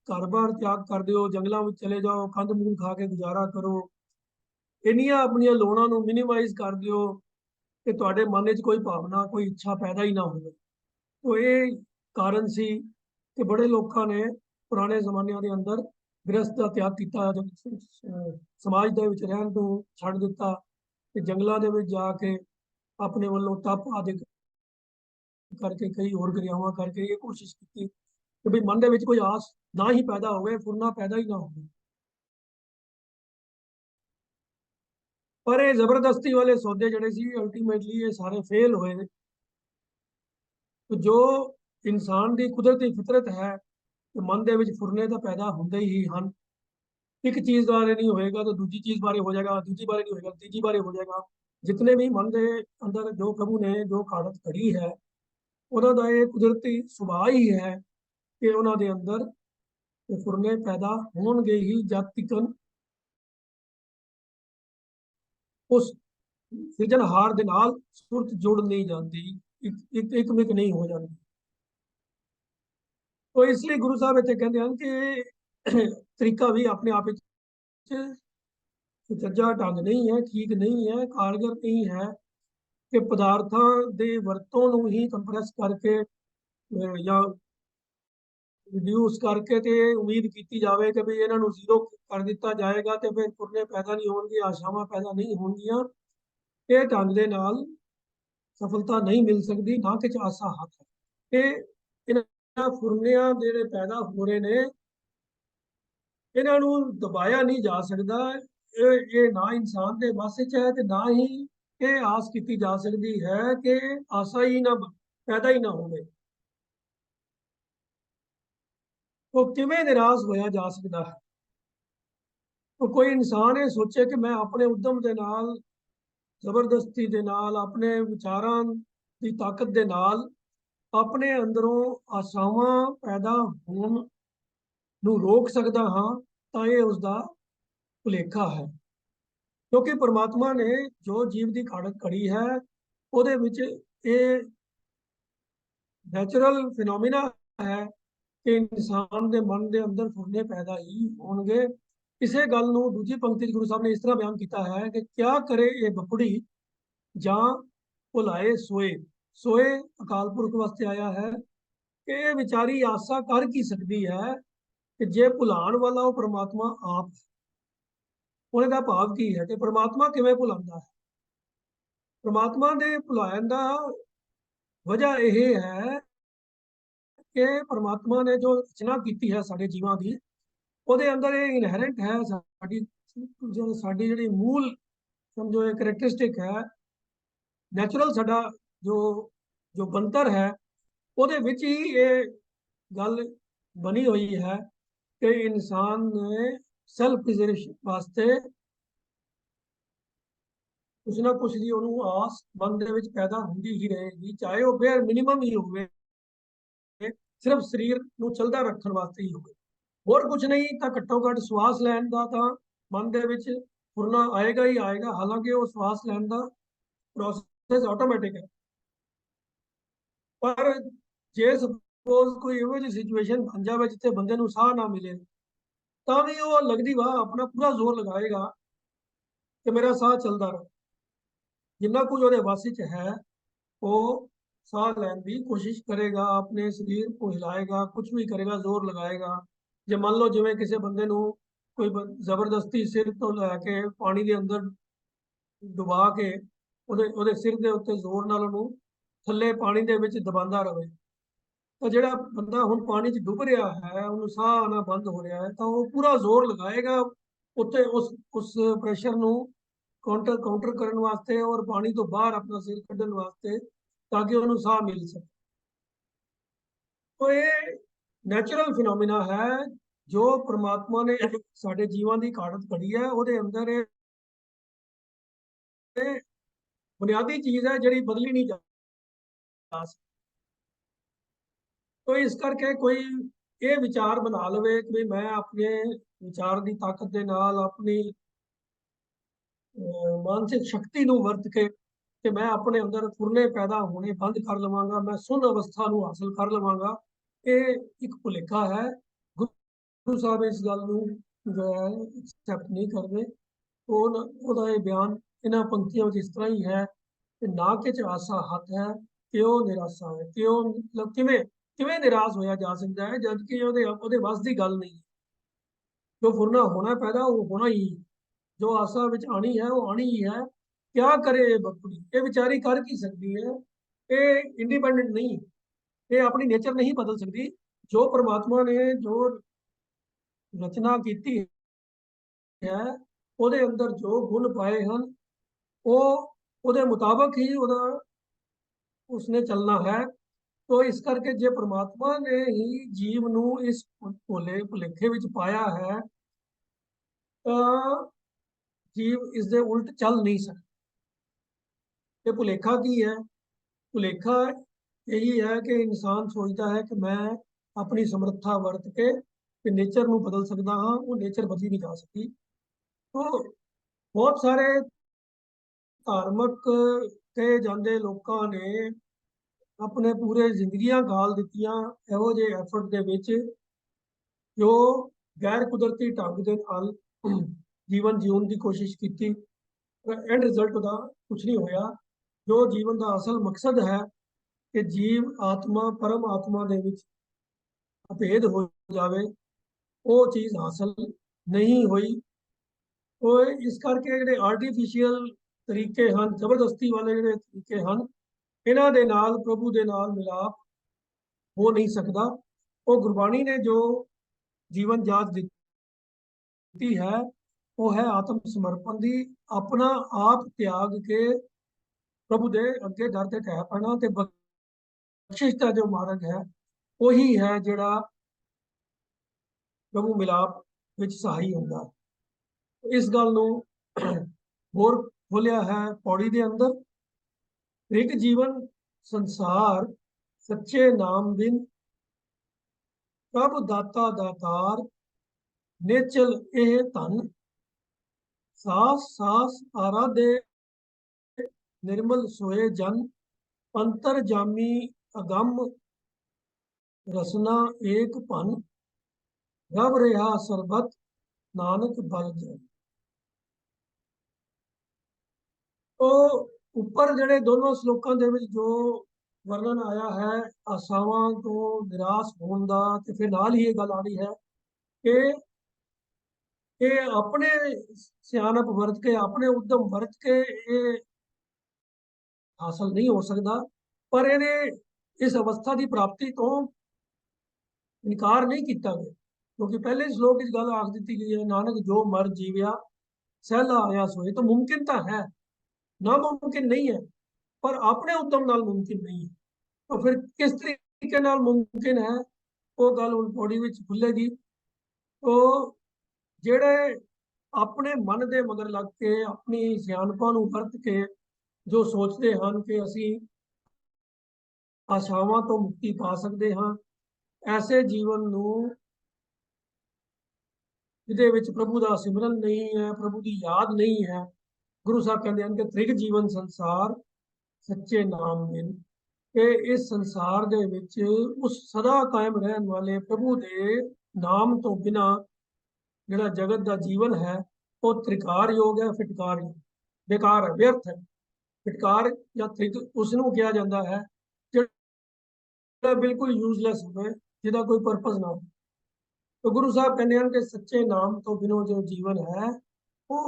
A: घर बार त्याग कर दिओ, जंगलों में चले जाओ, कंध मूल खा के गुजारा करो, इन्नियां अपनियां लोड़ां नूं मिनिमाइज कर दिओ कि तुहाडे मन विच कोई भावना, कोई इच्छा पैदा ही ना होवे। तो ये कारण सी कि बड़े लोगों ने पुराने जमानिਆਂ ਦੇ अंदर गृहस्थ का त्याग किया, समाज ਦੇ ਵਿੱਚ ਰਹਿਣ ਤੋਂ ਛੱਡ ਦਿੱਤਾ ਤੇ ਜੰਗਲਾਂ ਦੇ ਵਿੱਚ ਜਾ ਕੇ अपने वालों तप आदि करके कई होर क्रियावां करके ये कोशिश की कि भाई मन के कोई आस ना ही पैदा हो, फुरना पैदा ही ना हो। पर ये जबरदस्ती वाले सौदे जड़े सी अल्टीमेटली ये सारे फेल होए। तो जो इंसान की कुदरती फितरत है कि मन के फुरने तो पैदा होंगे ही हैं। एक चीज़ बारे नहीं होएगा तो दूजी चीज़ बारे हो जाएगा, दूजी बारे नहीं होएगा तीजी बारे हो जाएगा। जितने भी मन के अंदर जो प्रभु ने जो काड़त करी है, उन्होंने ये कुदरती सुभाव ही है कि उन्होंने अंदर फुरने पैदा होंगे ही, जब तक उस सिरजनहार दे नाल सुरत जुड़ नहीं जाती, एक मिक नहीं हो जाती। तो इसलिए गुरु साहब इतने कहते हैं कि तरीका भी अपने आप सुचज्जा ढंग नहीं है, ठीक नहीं है, कारगर नहीं है कि पदार्थों के वरतों नूं ही कंप्रेस करके या रिड्यूस करके ते उम्मीद की जाए कि भी इन्हों जीरो कर दिता जाएगा तो फिर फुरने पैदा नहीं होंगे, आशावां पैदा नहीं होंगियां। ये ढंग दे नाल सफलता नहीं मिल सकती, ना कि आशा हथ है। इन्हां फुरनियां जिहड़े पैदा हो रहे ने, इन्हां नूं दबाया नहीं जा सकता। ये ना इंसान के बस च है ते ना ही ये आस की जा सकती है कि आशा ही ना पैदा ही ना होवे। तो किवें निराश होया जा सकता है। तो कोई इंसान ये सोचे कि मैं अपने उद्यम के नाल, जबरदस्ती के नाल, अपने विचारां की ताकत के नाल अपने अंदरों आशावां पैदा होण नूं रोक सकदा हाँ, तां ये उसका ਭੁਲੇਖਾ ਹੈ। ਕਿਉਂਕਿ परमात्मा ने जो जीव की घाड़त घड़ी है ਉਹਦੇ ਵਿੱਚ ਇਹ ਨੈਚੁਰਲ ਫਿਨੋਮੀਨਾ ਹੈ ਕਿ ਇਨਸਾਨ ਦੇ ਮਨ ਦੇ ਅੰਦਰ ਫੁਰਨੇ ਪੈਦਾ ਹੀ ਹੋਣਗੇ। ਇਸੇ ਗੱਲ ਨੂੰ ਦੂਜੀ ਪੰਕਤੀ 'ਚ ਗੁਰੂ ਸਾਹਿਬ ਨੇ ਇਸ ਤਰ੍ਹਾਂ ਬਿਆਨ ਕੀਤਾ ਹੈ ਕਿ ਕਿਆ ਕਰੇ ਇਹ ਬਪੜੀ ਜਾਂ ਭੁਲਾਏ ਸੋਏ। ਸੋਏ ਅਕਾਲ ਪੁਰਖ ਵਾਸਤੇ ਆਇਆ ਹੈ ਕਿ ਇਹ ਵਿਚਾਰੀ ਆਸਾ ਕਰ ਕੀ ਸਕਦੀ ਹੈ ਕਿ ਜੇ ਭੁਲਾਉਣ ਵਾਲਾ ਉਹ परमात्मा ਆਪ। ਉਹਨੇ ਦਾ ਭਾਵ ਕੀ ਹੈ ਕਿ परमात्मा ਕਿਵੇਂ ਭੁਲਾਉਂਦਾ ਹੈ। परमात्मा ਦੇ ਭੁਲਾਉਣ ਦਾ ਵਜ੍ਹਾ ਇਹ ਹੈ ਕਿ परमात्मा ने जो रचना की है साढ़े जीवां की ਉਹਦੇ ਅੰਦਰ ਇਹ ਇਨਹੈਰੈਂਟ ਹੈ ਸਾਡੀ ਜਿਹੜੀ ਮੂਲ ਸਮਝੋ ਇਹ ਕਰੈਕਟਰਿਸਟਿਕ ਹੈ ਨੈਚੁਰਲ ਸਾਡਾ ਜੋ ਜੋ ਬੰਤਰ ਹੈ ਉਹਦੇ ਵਿੱਚ ਹੀ ਇਹ ਗੱਲ ਬਣੀ ਹੋਈ ਹੈ ਕਿ ਇਨਸਾਨ ਨੇ ਸੈਲਫ ਪ੍ਰੀਜ਼ਰਵੇਸ਼ਨ ਵਾਸਤੇ ਕੁਛ ਨਾ ਕੁਛ ਦੀ ਉਹਨੂੰ ਆਸ ਮਨ ਦੇ ਵਿੱਚ ਪੈਦਾ ਹੁੰਦੀ ਹੀ ਰਹੇਗੀ ਚਾਹੇ ਉਹ ਬੇਅਰ ਮਿਨੀਮਮ ਹੀ ਹੋਵੇ ਸਿਰਫ ਸਰੀਰ ਨੂੰ ਚਲਦਾ ਰੱਖਣ ਵਾਸਤੇ ਹੀ ਹੋਵੇ ਹੋਰ ਕੁਝ ਨਹੀਂ ਤਾਂ ਘੱਟੋ ਘੱਟ ਸਵਾਸ ਲੈਣ ਦਾ ਤਾਂ ਮਨ ਦੇ ਵਿੱਚ ਫੁਰਨਾ ਆਏਗਾ ਹੀ ਆਏਗਾ ਹਾਲਾਂਕਿ ਉਹ ਸਵਾਸ ਲੈਣ ਦਾ ਪ੍ਰੋਸੈਸ ਆਟੋਮੈਟਿਕ ਹੈ। ਪਰ ਜੇ ਸਪੋਜ਼ ਕੋਈ ਇਹੋ ਜਿਹੀ ਸਿਚੁਏਸ਼ਨ ਬਣ ਜਾਵੇ ਜਿੱਥੇ ਬੰਦੇ ਨੂੰ ਸਾਹ ਨਾ ਮਿਲੇ ਤਾਂ ਵੀ ਉਹ ਲੱਗਦੀ ਵਾਹ ਆਪਣਾ ਪੂਰਾ ਜ਼ੋਰ ਲਗਾਏਗਾ ਕਿ ਮੇਰਾ ਸਾਹ ਚੱਲਦਾ ਰਹੇ ਜਿੰਨਾ ਕੁਝ ਉਹਦੇ ਵੱਸ 'ਚ ਹੈ ਉਹ ਸਾਹ ਲੈਣ ਦੀ ਕੋਸ਼ਿਸ਼ ਕਰੇਗਾ ਆਪਣੇ ਸਰੀਰ को हिलाएगा कुछ भी करेगा जोर लगाएगा। ਜੇ ਮੰਨ ਲਓ ਜਿਵੇਂ ਕਿਸੇ ਬੰਦੇ ਨੂੰ ਕੋਈ ਜ਼ਬਰਦਸਤੀ ਸਿਰ ਤੋਂ ਲੈ ਕੇ ਪਾਣੀ ਦੇ ਅੰਦਰ ਡੁਬਾ ਕੇ ਉਹਦੇ ਸਿਰ ਦੇ ਉੱਤੇ ਜ਼ੋਰ ਨਾਲ ਉਹਨੂੰ ਥੱਲੇ ਪਾਣੀ ਦੇ ਵਿੱਚ ਦਬਾਉਂਦਾ ਰਹੇ ਤਾਂ ਜਿਹੜਾ ਬੰਦਾ ਹੁਣ ਪਾਣੀ 'ਚ ਡੁੱਬ ਰਿਹਾ ਹੈ ਉਹਨੂੰ ਸਾਹ ਆਉਣਾ ਬੰਦ ਹੋ ਰਿਹਾ ਹੈ ਤਾਂ ਉਹ ਪੂਰਾ ਜ਼ੋਰ ਲਗਾਏਗਾ ਉੱਤੇ ਉਸ ਪ੍ਰੈਸ਼ਰ ਨੂੰ ਕਾਊਂਟਰ ਕਰਨ ਵਾਸਤੇ ਔਰ ਪਾਣੀ ਤੋਂ ਬਾਹਰ ਆਪਣਾ ਸਿਰ ਕੱਢਣ ਵਾਸਤੇ ਤਾਂ ਕਿ ਉਹਨੂੰ ਸਾਹ ਮਿਲ ਸਕੇ। तो ये ਨੈਚੁਰਲ ਫਿਨੋਮੀਨਾ ਹੈ ਜੋ परमात्मा ने ਸਾਡੇ ਜੀਵਾਂ ਦੀ ਘਾੜਤ ਘੜੀ ਹੈ ਉਹਦੇ ਅੰਦਰ ਇਹ ਬੁਨਿਆਦੀ ਚੀਜ਼ ਹੈ ਜਿਹੜੀ ਬਦਲੀ ਨਹੀਂ ਜਾ ਸਕਦੀ। तो ਇਸ ਕਰਕੇ ਕੋਈ ਇਹ ਵਿਚਾਰ ਬਣਾ ਲਵੇ ਕਿ ਵੀ ਮੈਂ ਆਪਣੇ ਵਿਚਾਰ ਦੀ ਤਾਕਤ ਦੇ ਨਾਲ ਆਪਣੀ ਮਾਨਸਿਕ ਸ਼ਕਤੀ ਨੂੰ ਵਰਤ ਕੇ ਕਿ ਮੈਂ ਆਪਣੇ ਅੰਦਰ ਫੁਰਨੇ ਪੈਦਾ ਹੋਣੇ ਬੰਦ ਕਰ ਲਵਾਂਗਾ ਮੈਂ ਸੁੰਨ ਅਵਸਥਾ ਨੂੰ ਹਾਸਲ ਕਰ ਲਵਾਂਗਾ ਇਹ ਇੱਕ ਭੁਲੇਖਾ ਹੈ। ਗੁਰੂ ਸਾਹਿਬ ਇਸ ਗੱਲ ਨੂੰ ਜੋ ਹੈ ਐਕਸੈਪਟ ਨਹੀਂ ਕਰਦੇ। ਉਹਦਾ ਇਹ ਬਿਆਨ ਇਹਨਾਂ ਪੰਕਤੀਆਂ ਵਿੱਚ ਇਸ ਤਰ੍ਹਾਂ ਹੀ ਹੈ ਕਿ ਨਾ ਕਿਛ ਆਸਾ ਹੱਥ ਹੈ ਕਿਉਂ ਨਿਰਾਸ਼ਾ ਹੈ ਕਿਉਂ ਮਤਲਬ ਕਿਵੇਂ ਨਿਰਾਸ਼ ਹੋਇਆ ਜਾ ਸਕਦਾ ਹੈ ਜਦ ਕਿ ਉਹਦੇ ਵੱਸ ਦੀ ਗੱਲ ਨਹੀਂ। ਜੋ ਫੁਰਨਾ ਹੋਣਾ ਪੈਦਾ ਉਹ ਹੋਣਾ ਹੀ ਜੋ ਆਸਾ ਵਿੱਚ ਆਣੀ ਹੈ ਉਹ ਆਣੀ ਹੀ ਹੈ। क्या करे ये बकरी ये बेचारी कर की सकती है ये इंडिपेंडेंट नहीं ये अपनी नेचर नहीं बदल सकती। जो परमात्मा ने जो रचना की है ਉਹਦੇ ਅੰਦਰ ਜੋ ਗੁਣ ਪਾਏ ਹਨ ਉਹ ਉਹਦੇ ਮੁਤਾਬਕ ਹੀ ਉਹਦਾ ਉਸਨੇ ਚੱਲਣਾ ਹੈ। तो इस करके जे परमात्मा ने ही जीव ਨੂੰ ਇਸ ਭੁਲੇਖੇ ਵਿੱਚ ਪਾਇਆ ਹੈ ਤਾਂ जीव ਇਸ ਦੇ ਉਲਟ ਚੱਲ ਨਹੀਂ ਸਕਦਾ। ये भुलेखा की है भुलेखा यही है कि इंसान सोचता है कि मैं अपनी समर्था वर्त के नेचर ਨੂੰ बदल सकता हाँ वो नेचर बदली नहीं जा सकती। तो बहुत सारे धार्मिक कहे जाते लोगों ने अपने पूरे जिंदगियां गाल दित्तियां ਇਹੋ ਜਿਹੇ एफर्ट ਦੇ ਵਿੱਚ जो गैर कुदरती ढंग ਦੇ ਨਾਲ जीवन जीवन की कोशिश की एंड रिजल्ट ਦਾ कुछ नहीं होया। जो जीवन का असल मकसद है कि जीव आत्मा परम आत्मा ਦੇ ਵਿੱਚ अभेद हो जावे वो चीज़ हासिल नहीं हुई। तो इस करके ਜਿਹੜੇ आर्टिफिशियल तरीके हैं जबरदस्ती वाले ਜਿਹੜੇ तरीके हैं इन्हां दे नाल प्रभु दे नाल मिलाप हो नहीं सकता। वो गुरबाणी ने जो जीवन जाच दी है वो है आत्म समर्पण दी अपना आप त्याग के प्रभु दे अगे दर ते टह पैना ते बख्शिश का जो मार्ग है वही है जिहड़ा प्रभु मिलाप विच सहाई हुंदा। इस गल नूं होर खोलिया है पौड़ी दे अंदर एक जीवन संसार सच्चे नाम बिन प्रभु दाता दातार नेचल एह धन सास सास आराधे निर्मल सोए जन, अंतर जामी अगम रसना एक पन, रब रिहा सरबत नानक बल जन। तो ਉੱਪਰ ਜਿਹੜੇ ਦੋਨੋਂ ਸ਼ਲੋਕਾਂ ਦੇ ਵਿੱਚ ਜੋ ਵਰਣਨ ਆਇਆ ਹੈ ਆਸਾਵਾਂ ਤੋਂ ਨਿਰਾਸ਼ ਹੋਣ ਦਾ, ਤੇ ਫਿਰ ਨਾਲ ਹੀ ਇਹ ਗੱਲ ਆ ਰਹੀ ਹੈ ਕਿ ਇਹ ਆਪਣੇ ਸਿਆਣਪ ਵਰਤ ਕੇ, ਆਪਣੇ ਉਦਮ ਵਰਤ ਕੇ ਇਹ ਹਾਸਲ ਨਹੀਂ ਹੋ ਸਕਦਾ। ਪਰ ਇਹਨੇ ਇਸ ਅਵਸਥਾ ਦੀ ਪ੍ਰਾਪਤੀ ਤੋਂ ਇਨਕਾਰ ਨਹੀਂ ਕੀਤਾ ਗਿਆ, ਕਿਉਂਕਿ ਪਹਿਲੇ ਸ਼ਲੋਕ ਵਿੱਚ ਗੱਲ ਆਖ ਦਿੱਤੀ ਗਈ ਹੈ, ਨਾਨਕ ਜੋ ਮਰ ਜੀਵਿਆ ਸਹਿਲਾ ਆਇਆ ਸੋਏ। ਤਾਂ ਮੁਮਕਿਨ ਤਾਂ ਹੈ, ਨਾਮੁਮਕਿਨ ਨਹੀਂ ਹੈ, ਪਰ ਆਪਣੇ ਉਦਮ ਨਾਲ ਮੁਮਕਿਨ ਨਹੀਂ ਹੈ। ਤਾਂ ਫਿਰ ਕਿਸ ਤਰੀਕੇ ਨਾਲ ਮੁਮਕਿਨ ਹੈ, ਉਹ ਗੱਲ ਹੁਣ ਪੌੜੀ ਵਿੱਚ ਖੁੱਲੇਗੀ। ਉਹ ਜਿਹੜੇ ਆਪਣੇ ਮਨ ਦੇ ਮਗਰ ਲੱਗ ਕੇ, ਆਪਣੀ ਸਿਆਣਪਾਂ ਨੂੰ ਵਰਤ ਕੇ ਜੋ ਸੋਚਦੇ ਹਨ ਕਿ ਅਸੀਂ ਆਸ਼ਾਵਾਂ ਤੋਂ ਮੁਕਤੀ ਪਾ ਸਕਦੇ ਹਾਂ, ਐਸੇ ਜੀਵਨ ਨੂੰ ਜਿਹਦੇ ਵਿੱਚ ਪ੍ਰਭੂ ਦਾ ਸਿਮਰਨ ਨਹੀਂ ਹੈ, ਪ੍ਰਭੂ ਦੀ ਯਾਦ ਨਹੀਂ ਹੈ, ਗੁਰੂ ਸਾਹਿਬ ਕਹਿੰਦੇ ਹਨ ਕਿ ਤ੍ਰਿਗ ਜੀਵਨ ਸੰਸਾਰ ਸੱਚੇ ਨਾਮ ਬਿਨ, ਕਿ ਇਸ ਸੰਸਾਰ ਦੇ ਵਿੱਚ ਉਸ ਸਦਾ ਕਾਇਮ ਰਹਿਣ ਵਾਲੇ ਪ੍ਰਭੂ ਦੇ ਨਾਮ ਤੋਂ ਬਿਨਾ ਜਿਹੜਾ ਜਗਤ ਦਾ ਜੀਵਨ ਹੈ ਉਹ ਤ੍ਰਿਕਾਰਯੋਗ ਹੈ, ਫਿਟਕਾਰਯੋਗ, ਬੇਕਾਰ ਹੈ, ਵਿਅਰਥ ਹੈ। ਫਿਟਕਾਰ ਜਾਂ ਤ੍ਰਿਗ ਉਸ ਨੂੰ ਕਿਹਾ ਜਾਂਦਾ ਹੈ ਜਿਹੜਾ ਬਿਲਕੁਲ ਯੂਜ਼ਲੈਸ ਹੋਵੇ, ਜਿਹਦਾ ਕੋਈ ਪਰਪਸ ਨਾ ਹੋਵੇ। तो गुरु साहब कहते हैं कि सच्चे नाम तो बिनो जो जीवन है वो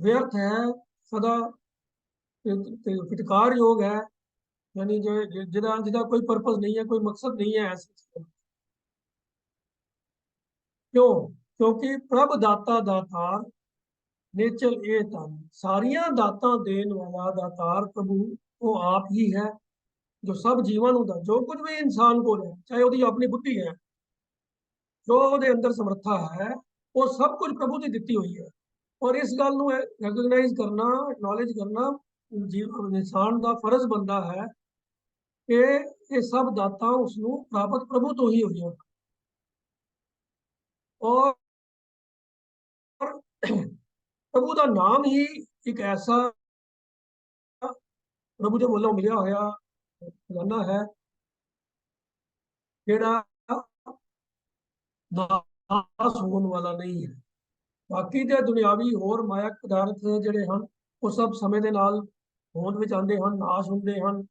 A: व्यर्थ है, सदा फिटकार योग है, यानी जो जिदा जिदा कोई पर्पस नहीं है, कोई मकसद नहीं है ऐसे जीवन। क्यों? क्योंकि प्रभ दाता दातार नेचल ए तन, सारिया दाता देन वाला दातार प्रभु वो आप ही है, जो सब जीवन होता, जो कुछ भी इंसान को है, चाहे वो अपनी बुद्धि है, ਜੋ ਉਹਦੇ ਅੰਦਰ ਸਮਰੱਥਾ ਹੈ, ਉਹ ਸਭ ਕੁਝ ਪ੍ਰਭੂ ਦੀ ਦਿੱਤੀ ਹੋਈ ਹੈ। ਔਰ ਇਸ ਗੱਲ ਨੂੰ ਰੈਕਗਨਾਈਜ਼ ਕਰਨਾ, ਨੌਲੇਜ ਕਰਨਾ ਇਨਸਾਨ ਦਾ ਫਰਜ਼ ਬਣਦਾ ਹੈ ਕਿ ਇਹ ਸਭ ਦਾਤਾਂ ਉਸ ਨੂੰ ਪ੍ਰਾਪਤ ਪ੍ਰਭੂ ਤੋਂ ਹੀ ਹੋਈਆਂ। ਔਰ ਪ੍ਰਭੂ ਦਾ ਨਾਮ ਹੀ ਇੱਕ ਐਸਾ ਪ੍ਰਭੂ ਦੇ ਵੱਲੋਂ ਮਿਲਿਆ ਹੋਇਆ ਖਜ਼ਾਨਾ ਹੈ ਜਿਹੜਾ ਨਾਸ ਹੋਣ ਵਾਲਾ ਨਹੀਂ ਹੈ। ਬਾਕੀ ਦੇ ਦੁਨਿਆਵੀ ਹੋਰ ਮਾਇਕ ਪਦਾਰਥ ਜਿਹੜੇ ਹਨ ਉਹ ਸਭ ਸਮੇਂ ਦੇ ਨਾਲ ਹੋਂਦ ਵਿੱਚ ਆਉਂਦੇ ਹਨ, ਨਾਸ਼ ਹੁੰਦੇ ਹਨ,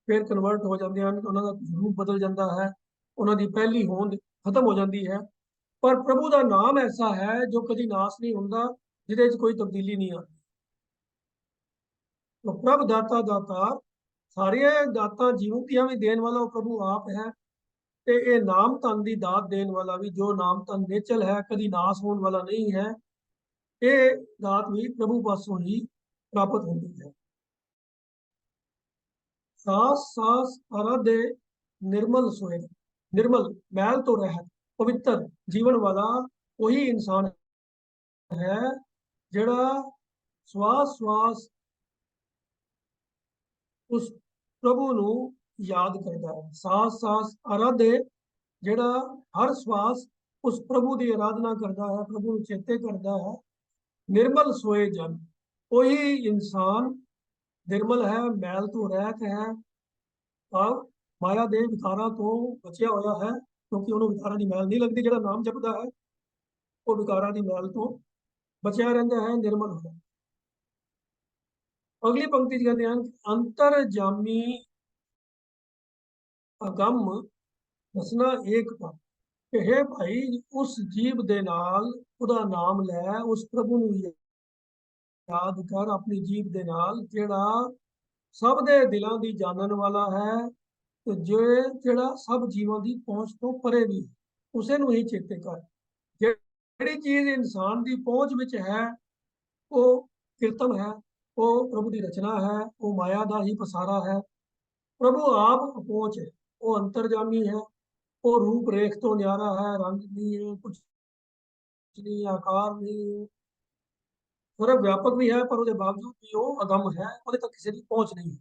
A: ਫਿਰ ਕਨਵਰਟ ਹੋ ਜਾਂਦੇ ਹਨ, ਉਹਨਾਂ ਦਾ ਰੂਪ ਬਦਲ ਜਾਂਦਾ ਹੈ, ਉਹਨਾਂ ਦੀ ਪਹਿਲੀ ਹੋਂਦ ਖਤਮ ਹੋ ਜਾਂਦੀ ਹੈ। ਪਰ ਪ੍ਰਭੂ ਦਾ ਨਾਮ ਐਸਾ ਹੈ ਜੋ ਕਦੀ ਨਾਸ਼ ਨਹੀਂ ਹੁੰਦਾ, ਜਿਹਦੇ 'ਚ ਕੋਈ ਤਬਦੀਲੀ ਨਹੀਂ ਆਉਂਦੀ। तो प्रभ दाता दातार, सारिया दातां जीवतियां भी देने वाला प्रभु आप है, ते ये नाम धन की दात देने वाला भी, जो नाम धन नेचल है, कभी नाश होने वाला नहीं है, ये दात भी प्रभु पासों ही प्राप्त होती है। सास सास आराधे निर्मल सोए, निर्मल मैल तो रहत पवित्र जीवन वाला वही इंसान है जड़ा श्वास श्वास उस प्रभु ਨੂੰ याद करता है। सास सास आराधे ਜਿਹੜਾ हर श्वास उस प्रभु की आराधना करता है, प्रभु ਨੂੰ चेते करता है। निर्मल सोए जन, वही इंसान निर्मल है, मैल तो रहत है, और माया ਦੇ ਵਿਕਾਰਾਂ ਤੋਂ ਬਚਿਆ ਹੋਇਆ ਹੈ, ਕਿਉਂਕਿ ਉਹਨੂੰ ਵਿਕਾਰਾਂ ਦੀ ਮੈਲ ਨਹੀਂ ਲੱਗਦੀ। ਜਿਹੜਾ ਨਾਮ ਜਪਦਾ ਹੈ ਉਹ ਵਿਕਾਰਾਂ ਦੀ ਮੈਲ ਤੋਂ ਬਚਿਆ ਰਹਿੰਦਾ ਹੈ, ਨਿਰਮਲ ਹੁੰਦਾ। अगली पंक्ति कहते हैं अंतर जामी अगम रसना एक पा, कि हे भाई उस जीव दे नाल ਉਹਦਾ ਨਾਮ ਲੈ, ਉਸ ਪ੍ਰਭु ਨੂੰ याद कर अपनी जीव दे नाल, ਜਿਹੜਾ ਸਭ ਦੇ ਦਿਲਾਂ ਦੀ ਜਾਣਨ ਵਾਲਾ ਹੈ, ਤੇ ਜਿਹੜਾ ਸਭ ਜੀਵਾਂ ਦੀ ਪਹੁੰਚ ਤੋਂ ਪਰੇ ਵੀ, ਉਸੇ ਨੂੰ ਹੀ ਚੇਤੇ ਕਰ। ਜਿਹੜੀ ਚੀਜ਼ ਇਨਸਾਨ ਦੀ ਪਹੁੰਚ ਵਿੱਚ ਹੈ ਉਹ ਕੀਰਤਨ ਹੈ, ਉਹ ਪ੍ਰਭੂ ਦੀ ਰਚਨਾ ਹੈ, ਉਹ ਮਾਇਆ ਦਾ ਹੀ ਪਸਾਰਾ ਹੈ। ਪ੍ਰਭੂ ਆਪ ਅਪਹੁੰਚ ਹੈ, ਉਹ ਅੰਤਰਜਾਮੀ ਹੈ, ਉਹ ਰੂਪ ਰੇਖ ਤੋਂ ਨਿਆਰਾ ਹੈ, ਰੰਗ ਨਹੀਂ ਹੈ, ਕੁਝ ਨਹੀਂ, ਆਕਾਰ ਨਹੀਂ ਹੈ, ਸਰਵ ਵਿਆਪਕ ਵੀ ਹੈ, ਪਰ ਉਹਦੇ ਬਾਵਜੂਦ ਵੀ ਉਹ ਅਗੰਮ ਹੈ, ਉਹਦੇ ਤੱਕ ਕਿਸੇ ਦੀ ਪਹੁੰਚ ਨਹੀਂ ਹੈ।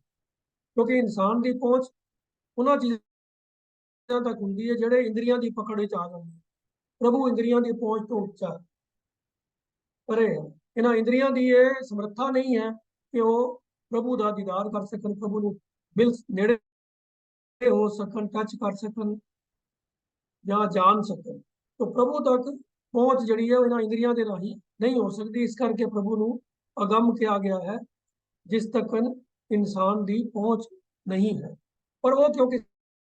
A: ਕਿਉਂਕਿ ਇਨਸਾਨ ਦੀ ਪਹੁੰਚ ਉਹਨਾਂ ਚੀਜ਼ਾਂ ਤੱਕ ਹੁੰਦੀ ਹੈ ਜਿਹੜੇ ਇੰਦਰੀਆਂ ਦੀ ਪਕੜ ਵਿੱਚ ਆ ਜਾਂਦੇ। ਪ੍ਰਭੂ ਇੰਦਰੀਆਂ ਦੀ ਪਹੁੰਚ ਤੋਂ ਉੱਚਾ ਪਰੇ ਹੈ। इन्हां इंद्रियां दी ये समर्था नहीं है कि वो प्रभु का दीदार कर सकन, प्रभु ਨੂੰ बिल नेड़े हो सकन, टच कर सकन ਜਾਂ ਜਾਣ ਸਕਣ। तो प्रभु तक पहुंच जड़ी है इन्हां इंद्रियां दे राही नहीं हो सकती। इस करके प्रभु ਨੂੰ अगम किया गया है, जिस तकन इंसान दी पहुंच नहीं है। पर वो क्योंकि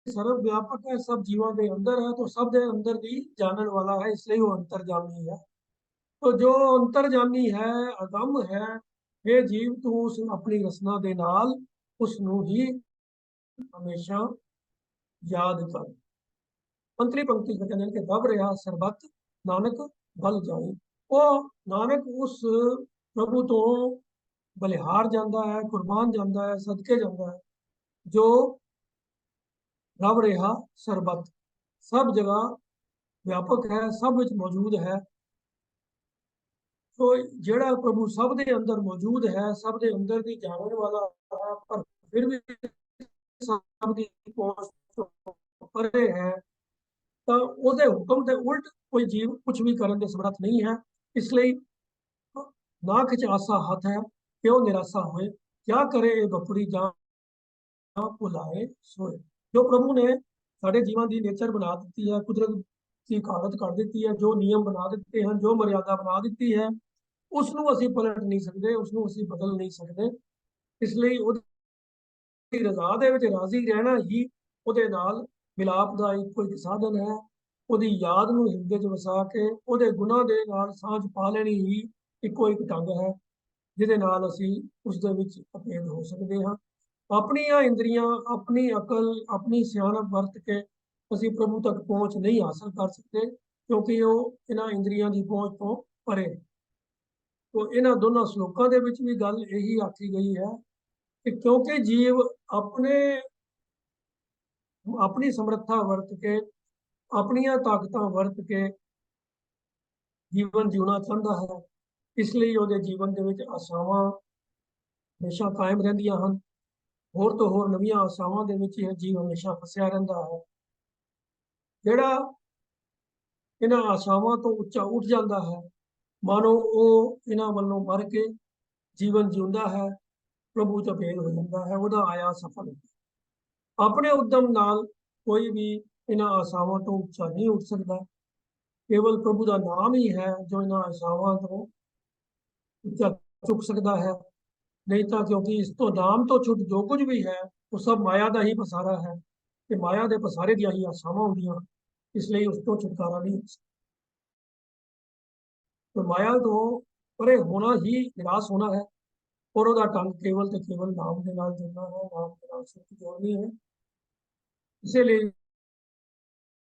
A: सर्व व्यापक है, सब जीवां दे अंदर है, तो सब दे अंदर दी जानन वाला है, इसलिए वो अंतर्जामी है। तो जो अंतर्जामी है, अगम है, ये जीव तू उस अपनी रसना दे नाल उस ਨੂੰ ही हमेशा याद कर। अंतली पंक्ति में कहते हैं कि रब रहा सरबत नानक बल जाए। वो नानक उस प्रभु तो बलिहार जाता है, कुर्बान जाता है, सदके जाता है, जो रब रहा सरबत सब जगह व्यापक है, सब विच मौजूद है। तो जेड़ा प्रभु सब दे अंदर मौजूद है, सब दे अंदर दी जानने वाला है, पर फिर भी सब दी पहुंच तो परे है। तो ਉਹਦੇ ਹੁਕਮ ਦੇ ਉਲਟ ਕੋਈ ਜੀਵ ਕੁਝ ਵੀ ਕਰਨ ਦੇ ਸਮਰੱਥ ਨਹੀਂ ਹੈ। ਇਸ ਲਈ ਨਾ ਖਿਚ ਆਸਾ ਹੱਥ ਹੈ ਕਿ ਉਹ ਨਿਰਾਸ਼ਾ ਹੋਏ, क्या करे ਇਹ ਬਪੁਰੀ ਜਾਂ ਭੁਲਾਏ ਸੋਏ। ਜੋ ਪ੍ਰਭੂ ਨੇ ਸਾਡੇ ਜੀਵਨ ਦੀ ਨੇਚਰ ਬਣਾ ਦਿੱਤੀ ਹੈ, ਕੁਦਰਤ ਦੀ ਕਾਰਜ ਕਰ ਦਿੱਤੀ ਹੈ, ਜੋ ਨਿਯਮ ਬਣਾ ਦਿੱਤੇ ਹਨ, ਜੋ ਮਰਿਆਦਾ ਬਣਾ ਦਿੱਤੀ ਹੈ, ਉਸ ਨੂੰ ਅਸੀਂ ਪਲਟ ਨਹੀਂ ਸਕਦੇ, ਉਸ ਨੂੰ ਅਸੀਂ ਬਦਲ ਨਹੀਂ ਸਕਦੇ। ਇਸ ਲਈ ਉਹਦੀ ਰਜ਼ਾ ਦੇ ਵਿੱਚ ਰਾਜ਼ੀ ਰਹਿਣਾ ਹੀ ਉਹਦੇ ਨਾਲ ਮਿਲਾਪ ਦਾ ਇੱਕੋ ਇੱਕ ਸਾਧਨ ਹੈ। ਉਹਦੀ ਯਾਦ ਨੂੰ ਹਿਰਦੇ 'ਚ ਵਸਾ ਕੇ ਉਹਦੇ ਗੁਨਾਹ ਦੇ ਨਾਲ ਸਾਂਝ ਪਾ ਲੈਣੀ ਹੀ ਇੱਕੋ ਇੱਕ ਢੰਗ ਹੈ, ਜਿਹਦੇ ਨਾਲ ਅਸੀਂ ਉਸ ਦੇ ਵਿੱਚ ਅਭੇਦ ਹੋ ਸਕਦੇ ਹਾਂ। ਆਪਣੀਆਂ ਇੰਦਰੀਆਂ, ਆਪਣੀ ਅਕਲ, ਆਪਣੀ ਸਿਆਣਪ ਵਰਤ ਕੇ ਅਸੀਂ ਪ੍ਰਭੂ ਤੱਕ ਪਹੁੰਚ ਨਹੀਂ ਹਾਸਲ ਕਰ ਸਕਦੇ, ਕਿਉਂਕਿ ਉਹ ਇਹਨਾਂ ਇੰਦਰੀਆਂ ਦੀ ਪਹੁੰਚ ਤੋਂ ਪਰੇ। तो इन्हां दोनों श्लोकों के विच भी गल यही आखी गई है कि क्योंकि जीव अपने अपनी समर्था वरत के, अपनियां ताकतां वरत के जीवन जीना चाहता है, इसलिए ਉਹਦੇ जीवन ਦੇ ਵਿੱਚ ਆਸਾਵਾਂ हमेशा कायम ਰਹਿੰਦੀਆਂ ਹਨ। ਹੋਰ ਤੋਂ ਹੋਰ ਨਵੀਆਂ ਆਸਾਵਾਂ ਦੇ ਵਿੱਚ ਇਹ ਜੀਵ ਹਮੇਸ਼ਾ ਫਸਿਆ ਰਹਿੰਦਾ ਹੈ। ਜਿਹੜਾ ਇਹਨਾਂ ਆਸਾਵਾਂ ਤੋਂ ਉੱਚਾ ਉੱਠ ਜਾਂਦਾ ਹੈ, मानो वो इन्हां वालों मर के जीवन जीउंदा है, प्रभु च भेद हो जाता है, वह आया सफल होता। अपने उद्यम नाल कोई भी इन्हां आसावां तो उच्चा नहीं उठ सकता। केवल प्रभु का नाम ही है जो इन्हां आसावां तो उच्चा चुक सकता है। नहीं तो क्योंकि इस तो नाम तो छुट जो कुछ भी है वो सब माया का ही पसारा है, कि माया के पसारे दी ही आसावां होंदियां, इसलिए उस तो छुटकारा नहीं हो सकता। तो माया तो परे होना ही निराश होना है, और ਉਹਦਾ ਢੰਗ केवल तो केवल नाम के नाल जुड़ना है, नाम के नाल सुख जोड़नी है। इसीलिए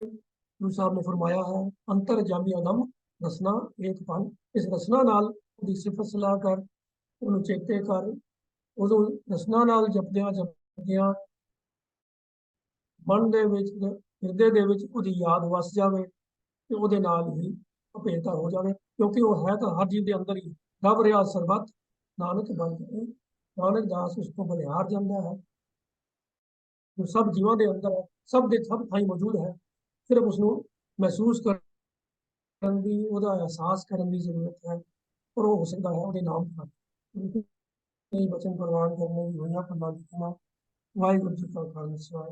A: गुरु साहब ने फरमाया है, अंतर जामी अदम रसना एक पल। इस रसना नाल ਉਹਦੀ ਸਿਫਤ ਸਲਾਹ कर, ਉਹਨੂੰ ਚੇਤੇ कर, ਉਦੋਂ ਰਸਨਾ ਨਾਲ ਜਪਦਿਆਂ ਜਪਦਿਆਂ ਮਨ ਦੇ ਵਿੱਚ, ਹਿਰਦੇ ਦੇ ਵਿੱਚ ਉਹਦੀ ਯਾਦ ਵਸ ਜਾਵੇ ਤੇ ਉਹਦੇ ਨਾਲ ਹੀ ਅਭੇਦਤਾ ਹੋ ਜਾਵੇ। क्योंकि वो है तो हर जीव के अंदर ही। रब रहा सरबत नानक बल जाए। नानक दास उसको बलिहार जाता है, जो सब जीवों के अंदर है, सब थाई मौजूद है। सिर्फ उसको महसूस करने की, ਉਹਦਾ एहसास करने की जरूरत है, और वो हो सकता है ਉਹਦੇ नाम पर। कई वचन प्रवान करने की हुई प्रणाली वाहिगुरू जी का खालसा।